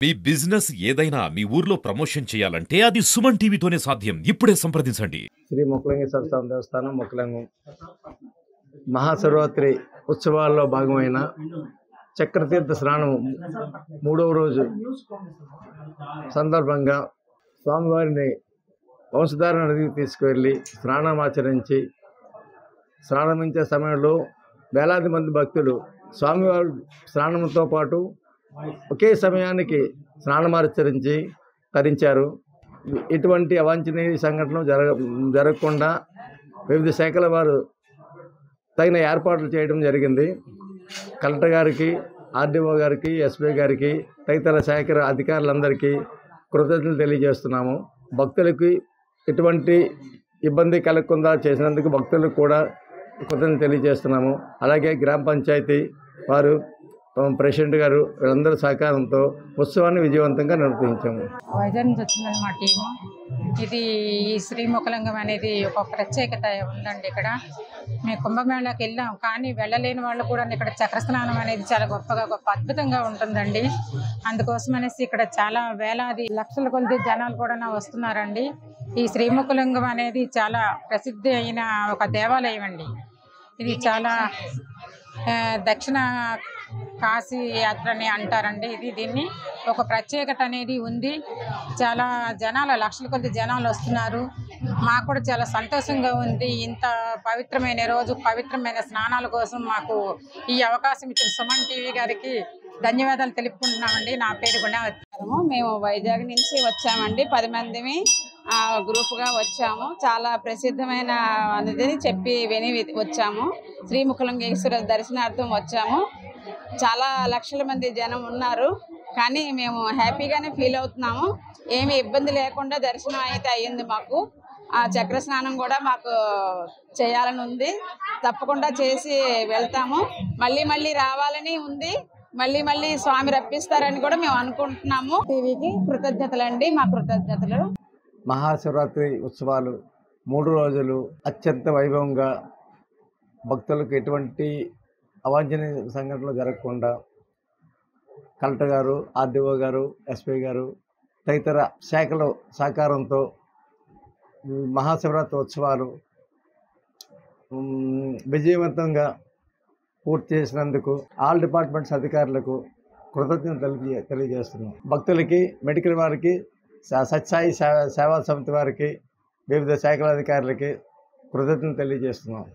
మీ business ఏదైనా మీ ఊర్లో promotion చేయాలంటే అది సుమన్ టీవీతోనే సాధ్యం. ఇప్పుడే సంప్రదించండి. శ్రీ మొక్కలింగేశ్వర స్వామి దేవస్థానం మొక్కలింగం మహాశివరాత్రి ఉత్సవాల్లో భాగమైన చక్రతీర్థ స్నానం 3వ రోజు సందర్భంగా స్వామివారిని వంశధార నదికి తీసుకువెళ్ళి స్నానమాచరించి స్నానమించే సమయంలో వేలాది మంది భక్తులు స్వామివారి స్నానంతో పాటు ఒకే సమయానికి స్నానమాచరించి తరించారు. ఇటువంటి అవాంఛనీయ సంఘటనలు జరగకుండా వివిధ శాఖల వారు తగిన ఏర్పాట్లు చేయడం జరిగింది. కలెక్టర్ గారికి, ఆర్డీఓ గారికి, ఎస్పీ గారికి, తదితర శాఖ అధికారులందరికీ కృతజ్ఞతలు తెలియజేస్తున్నాము. భక్తులకి ఎటువంటి ఇబ్బంది కలగకుండా చేసినందుకు భక్తులకు కూడా కృతజ్ఞతలు తెలియజేస్తున్నాము. అలాగే గ్రామ పంచాయతీ వారు, ప్రెసిడెంట్ గారు వీళ్ళందరి సహకారంతో ఉత్సవాన్ని విజయవంతంగా నిర్వహించాము. వైజాగ్ నుంచి వచ్చిందండి మా టీము. ఇది ఈ శ్రీముఖలింగం అనేది ఒక ప్రత్యేకత ఉందండి. ఇక్కడ మేము కుంభమేళాకి వెళ్ళాం, కానీ వెళ్ళలేని వాళ్ళు కూడా ఇక్కడ చక్రస్నానం అనేది చాలా గొప్ప అద్భుతంగా ఉంటుందండి. అందుకోసం అనేసి ఇక్కడ చాలా వేలాది లక్షల కొద్ది జనాలు కూడా వస్తున్నారండి. ఈ శ్రీముఖలింగం అనేది చాలా ప్రసిద్ధి అయిన ఒక దేవాలయం అండి. ఇది చాలా దక్షిణ కాశీ యాత్ర అని అంటారండి. దీన్ని ఒక ప్రత్యేకత అనేది ఉంది. చాలా జనాలు, లక్షల కొద్ది జనాలు వస్తున్నారు. మాకు కూడా చాలా సంతోషంగా ఉంది. ఇంత పవిత్రమైన రోజు, పవిత్రమైన స్నానాల కోసం మాకు ఈ అవకాశం ఇచ్చిన సుమన్ టీవీ గారికి ధన్యవాదాలు తెలుపుకుంటున్నామండి. నా పేరు గుణవతి. మేము వైజాగ్ నుంచి వచ్చామండి. 10 మందిమి గ్రూప్గా వచ్చాము. చాలా ప్రసిద్ధమైన అనేది చెప్పి విని వచ్చాము. శ్రీముఖలింగేశ్వర దర్శనార్థం వచ్చాము. చాలా లక్షల మంది జనం ఉన్నారు, కానీ మేము హ్యాపీగానే ఫీల్ అవుతున్నాము. ఏమి ఇబ్బంది లేకుండా దర్శనం అయితే అయ్యింది మాకు. ఆ చక్ర స్నానం కూడా మాకు చేయాలని ఉంది. తప్పకుండా చేసి వెళ్తాము. మళ్ళీ రావాలని ఉంది. మళ్ళీ స్వామి రప్పిస్తారని కూడా మేము అనుకుంటున్నాము. టీవీకి కృతజ్ఞతలండి, మా కృతజ్ఞతలు. మహాశివరాత్రి ఉత్సవాలు 3 రోజులు అత్యంత వైభవంగా భక్తులకు ఎటువంటి అవాంఛనీయ సంఘటనలు జరగకుండా కలెక్టర్ గారు, ఆర్డీఓ గారు, ఎస్పీ గారు తదితర శాఖల సహకారంతో మహాశివరాత్రి ఉత్సవాలు విజయవంతంగా పూర్తి చేసినందుకు ఆల్ డిపార్ట్మెంట్స్ అధికారులకు కృతజ్ఞతలు తెలియజేస్తున్నాం. భక్తులకి, మెడికల్ వారికి, సత్సాయి సేవా సమితి వారికి, వివిధ శాఖల అధికారులకి కృతజ్ఞతలు తెలియజేస్తున్నాం.